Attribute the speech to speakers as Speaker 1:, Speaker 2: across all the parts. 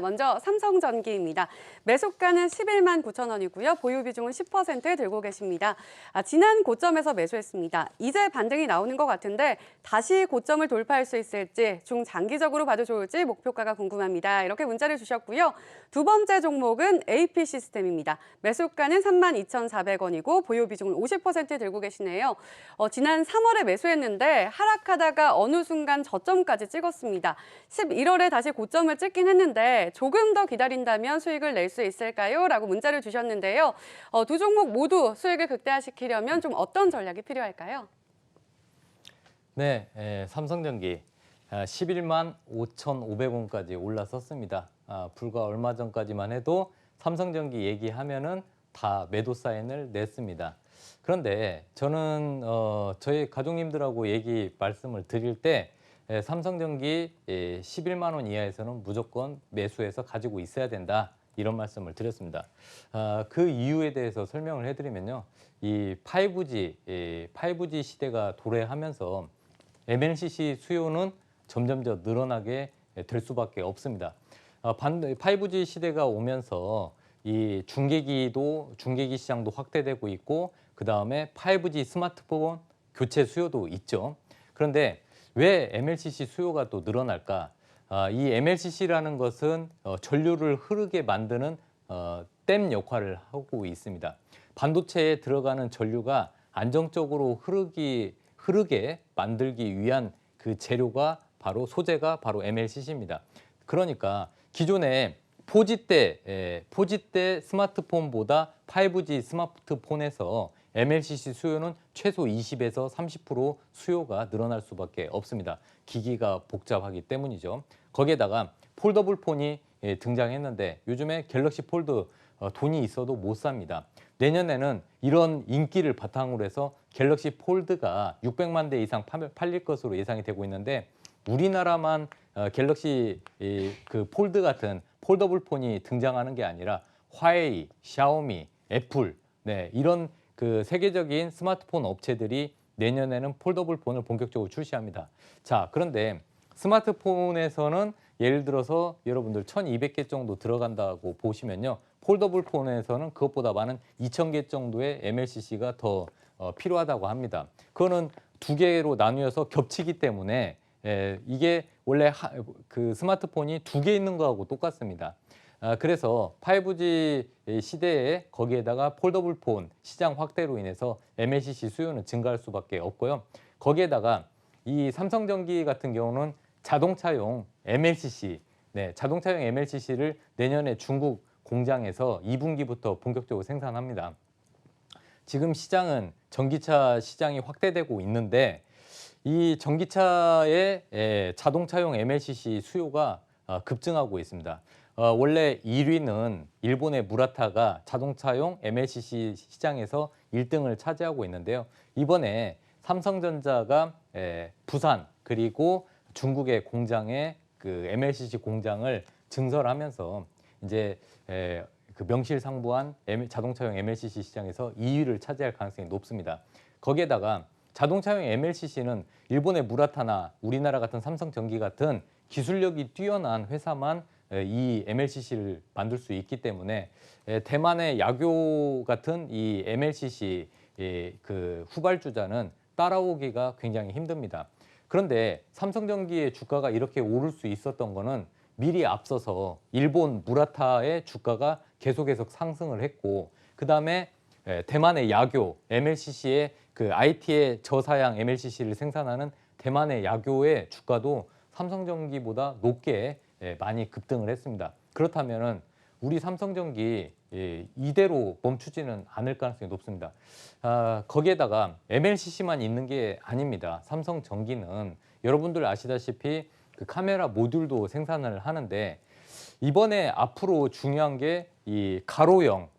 Speaker 1: 먼저 삼성전기입니다. 매수가는 11만 9천 원이고요. 보유 비중은 10% 들고 계십니다. 지난 고점에서 매수했습니다. 이제 반등이 나오는 것 같은데 다시 고점을 돌파할 수 있을지, 중장기적으로 봐도 좋을지 목표가가 궁금합니다. 이렇게 문자를 주셨고요. 두 번째 종목은 AP 시스템입니다. 매수가는 3만 2,400원이고 보유 비중은 50% 들고 계시네요. 지난 3월에 매수했는데 하락하다가 어느 순간 저점까지 찍었습니다. 11월에 다시 고점을 찍긴 했는데 조금 더 기다린다면 수익을 낼 수 있을까요? 라고 문자를 주셨는데요. 두 종목 모두 수익을 극대화시키려면 좀 어떤 전략이 필요할까요?
Speaker 2: 네, 삼성전기 11만 5,500원까지 올라섰습니다. 불과 얼마 전까지만 해도 삼성전기 얘기하면은 다 매도 사인을 냈습니다. 그런데 저는 저희 가족님들하고 말씀을 드릴 때 삼성전기 11만 원 이하에서는 무조건 매수해서 가지고 있어야 된다. 이런 말씀을 드렸습니다. 그 이유에 대해서 설명을 해드리면요. 이 5G 시대가 도래하면서 MLCC 수요는 점점 더 늘어나게 될 수밖에 없습니다. 5G 시대가 오면서 이 중계기 시장도 확대되고 있고, 그 다음에 5G 스마트폰 교체 수요도 있죠. 그런데 왜 MLCC 수요가 또 늘어날까? 이 MLCC라는 것은 전류를 흐르게 만드는 댐 역할을 하고 있습니다. 반도체에 들어가는 전류가 안정적으로 흐르게 만들기 위한 그 소재가 바로 MLCC입니다. 그러니까 기존에 4G 때 스마트폰보다 5G 스마트폰에서 MLCC 수요는 최소 20에서 30% 수요가 늘어날 수밖에 없습니다. 기기가 복잡하기 때문이죠. 거기에다가 폴더블 폰이 등장했는데 요즘에 갤럭시 폴드 돈이 있어도 못 삽니다. 내년에는 이런 인기를 바탕으로 해서 갤럭시 폴드가 600만 대 이상 팔릴 것으로 예상이 되고 있는데, 우리나라만 갤럭시 그 폴드 같은 폴더블 폰이 등장하는 게 아니라 화웨이, 샤오미, 애플, 이런 그 세계적인 스마트폰 업체들이 내년에는 폴더블 폰을 본격적으로 출시합니다. 자, 그런데 스마트폰에서는 예를 들어서 여러분들 1,200개 정도 들어간다고 보시면요. 폴더블 폰에서는 그것보다 많은 2,000개 정도의 MLCC가 더 필요하다고 합니다. 그거는 두 개로 나뉘어서 겹치기 때문에 이게 원래 그 스마트폰이 두 개 있는 거하고 똑같습니다. 그래서 5G 시대에 거기에다가 폴더블 폰 시장 확대로 인해서 MLCC 수요는 증가할 수밖에 없고요. 거기에다가 이 삼성전기 같은 경우는 자동차용 MLCC, 자동차용 MLCC를 내년에 중국 공장에서 2분기부터 본격적으로 생산합니다. 지금 시장은 전기차 시장이 확대되고 있는데, 이 전기차의 자동차용 MLCC 수요가 급증하고 있습니다. 원래 1위는 일본의 무라타가 자동차용 MLCC 시장에서 1등을 차지하고 있는데요. 이번에 삼성전자가 부산 그리고 중국의 공장에 그 MLCC 공장을 증설하면서 이제 그 명실상부한 자동차용 MLCC 시장에서 2위를 차지할 가능성이 높습니다. 거기에다가 자동차용 MLCC는 일본의 무라타나 우리나라 같은 삼성전기 같은 기술력이 뛰어난 회사만 이 MLCC를 만들 수 있기 때문에 대만의 야교 같은 이 MLCC 그 후발주자는 따라오기가 굉장히 힘듭니다. 그런데 삼성전기의 주가가 이렇게 오를 수 있었던 거는 미리 앞서서 일본 무라타의 주가가 계속해서 상승을 했고, 그 다음에 대만의 야교 MLCC의 그 IT의 저사양 MLCC를 생산하는 대만의 야교의 주가도 삼성전기보다 높게 많이 급등을 했습니다. 그렇다면은 우리 삼성전기 이대로 멈추지는 않을 가능성이 높습니다. 거기에다가 MLCC만 있는 게 아닙니다. 삼성전기는 여러분들 아시다시피 그 카메라 모듈도 생산을 하는데, 이번에 앞으로 중요한 게 이 가로형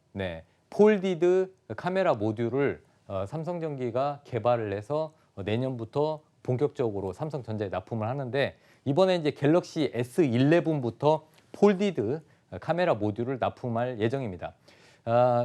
Speaker 2: 폴디드 카메라 모듈을 삼성전기가 개발을 해서 내년부터 본격적으로 삼성전자에 납품을 하는데, 이번에 이제 갤럭시 S11부터 폴디드 카메라 모듈을 납품할 예정입니다.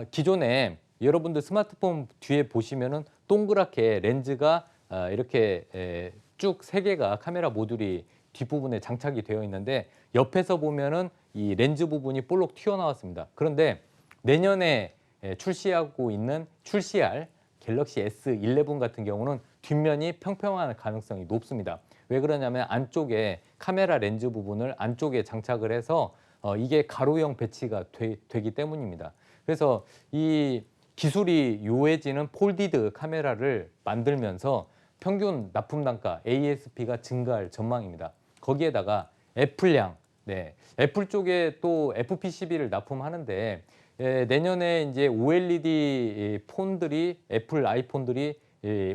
Speaker 2: 기존에 여러분들 스마트폰 뒤에 보시면은 동그랗게 렌즈가 이렇게 쭉 3개가 카메라 모듈이 뒷부분에 장착이 되어 있는데 옆에서 보면은 이 렌즈 부분이 볼록 튀어나왔습니다. 그런데 내년에 출시하고 있는 출시할 갤럭시 S11 같은 경우는 뒷면이 평평할 가능성이 높습니다. 왜 그러냐면 안쪽에 카메라 렌즈 부분을 안쪽에 장착을 해서 이게 가로형 배치가 되기 때문입니다. 그래서 이 기술이 요해지는 폴디드 카메라를 만들면서 평균 납품 단가 ASP가 증가할 전망입니다. 거기에다가 애플량, 네, 애플 쪽에 또 FP12를 납품하는데 내년에 이제 OLED 폰들이 애플 아이폰들이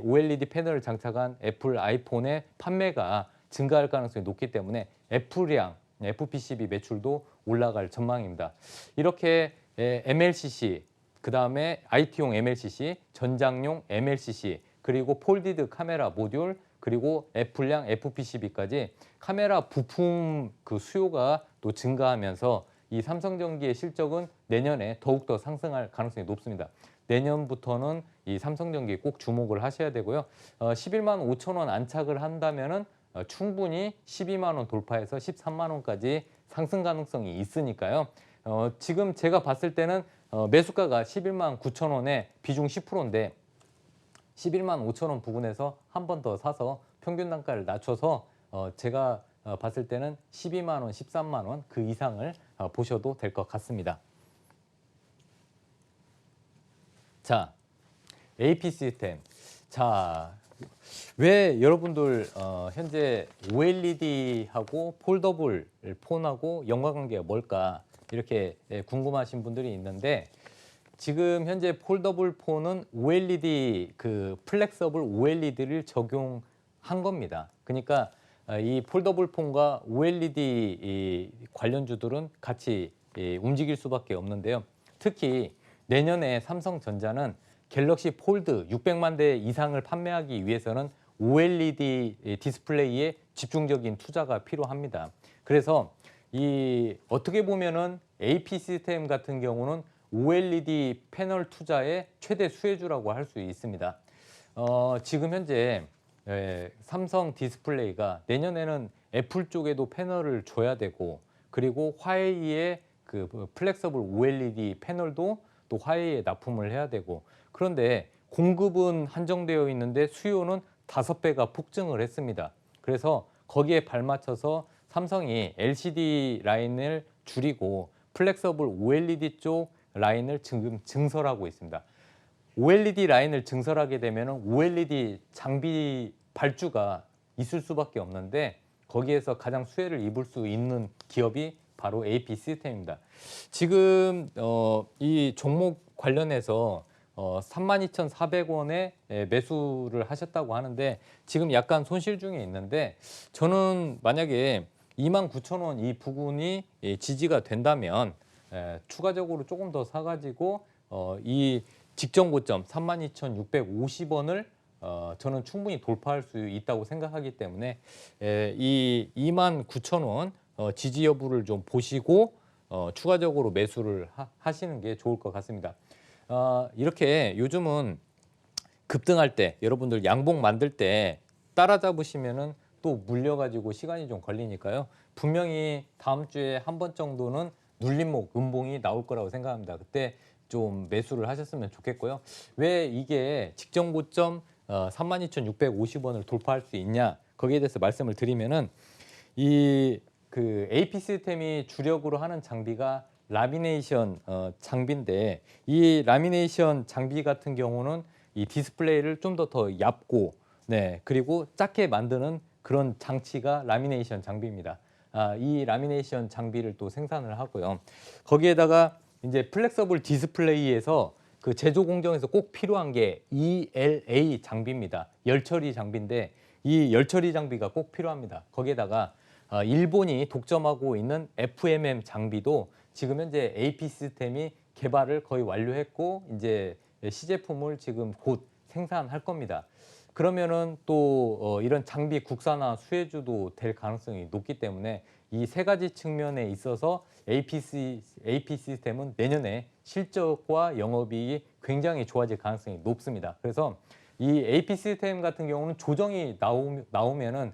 Speaker 2: OLED 패널을 장착한 애플 아이폰의 판매가 증가할 가능성이 높기 때문에 애플량, FP12 매출도 올라갈 전망입니다. 이렇게 MLCC, 그 다음에 IT용 MLCC, 전장용 MLCC, 그리고 폴디드 카메라 모듈, 그리고 애플량 FP12까지 카메라 부품 그 수요가 또 증가하면서 이 삼성전기의 실적은 내년에 더욱더 상승할 가능성이 높습니다. 내년부터는 이 삼성전기 꼭 주목을 하셔야 되고요. 11만 5천 원 안착을 한다면은 충분히 12만 원 돌파해서 13만 원까지 상승 가능성이 있으니까요. 지금 제가 봤을 때는 매수가가 11만 9천 원에 비중 10%인데 11만 5천 원 부근에서 한 번 더 사서 평균 단가를 낮춰서 제가 봤을 때는 12만 원, 13만 원 그 이상을 보셔도 될 것 같습니다. 자, AP 시스템. 자, 왜 여러분들 현재 OLED하고 폴더블 폰하고 연관관계가 뭘까 이렇게 궁금하신 분들이 있는데 지금 현재 폴더블 폰은 OLED 그 플렉서블 OLED를 적용한 겁니다. 그러니까 이 폴더블 폰과 OLED 관련주들은 같이 움직일 수밖에 없는데요. 특히 내년에 삼성전자는 갤럭시 폴드 600만 대 이상을 판매하기 위해서는 OLED 디스플레이에 집중적인 투자가 필요합니다. 그래서 이 어떻게 보면은 AP 시스템 같은 경우는 OLED 패널 투자의 최대 수혜주라고 할 수 있습니다. 지금 현재 삼성 디스플레이가 내년에는 애플 쪽에도 패널을 줘야 되고 그리고 화웨이의 그 플렉서블 OLED 패널도 또 화웨이에 납품을 해야 되고 그런데 공급은 한정되어 있는데 수요는 5배가 폭증을 했습니다. 그래서 거기에 발맞춰서 삼성이 LCD 라인을 줄이고 플렉서블 OLED 쪽 라인을 지금 증설하고 있습니다. OLED 라인을 증설하게 되면 OLED 장비 발주가 있을 수밖에 없는데 거기에서 가장 수혜를 입을 수 있는 기업이 바로 AP 시스템입니다. 지금 이 종목 관련해서 32,400원에 매수를 하셨다고 하는데 지금 약간 손실 중에 있는데 저는 만약에 29,000원 이 부분이 지지가 된다면 추가적으로 조금 더 사가지고 이 직전 고점 32,650원을 저는 충분히 돌파할 수 있다고 생각하기 때문에 이 29,000원 지지 여부를 좀 보시고 추가적으로 매수를 하시는 게 좋을 것 같습니다. 이렇게 요즘은 급등할 때 여러분들 양봉 만들 때 따라잡으시면은 또 물려가지고 시간이 좀 걸리니까요. 분명히 다음 주에 한 번 정도는 눌림목, 음봉이 나올 거라고 생각합니다. 그때 좀 매수를 하셨으면 좋겠고요. 왜 이게 직전 고점 32,650원을 돌파할 수 있냐 거기에 대해서 말씀을 드리면은 이 그 AP 시스템이 주력으로 하는 장비가 라미네이션 장비인데 이 라미네이션 장비 같은 경우는 이 디스플레이를 좀 더 얇고 네 그리고 작게 만드는 그런 장치가 라미네이션 장비입니다. 이 라미네이션 장비를 또 생산을 하고요. 거기에다가 이제 플렉서블 디스플레이에서 그 제조 공정에서 꼭 필요한 게 ELA 장비입니다. 열처리 장비인데 이 열처리 장비가 꼭 필요합니다. 거기에다가 일본이 독점하고 있는 FMM 장비도 지금 현재 AP 시스템이 개발을 거의 완료했고 이제 시제품을 지금 곧 생산할 겁니다. 그러면은 또 이런 장비 국산화 수혜주도 될 가능성이 높기 때문에 이 세 가지 측면에 있어서 AP 시스템은 내년에 실적과 영업이익이 굉장히 좋아질 가능성이 높습니다. 그래서 이 AP 시스템 같은 경우는 조정이 나오면은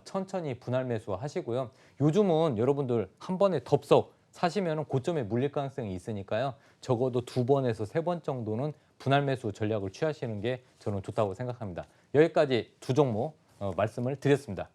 Speaker 2: 천천히 분할 매수 하시고요. 요즘은 여러분들 한 번에 덥석 사시면 고점에 물릴 가능성이 있으니까요. 적어도 2번에서 3번 정도는 분할 매수 전략을 취하시는 게 저는 좋다고 생각합니다. 여기까지 두 종목 말씀을 드렸습니다.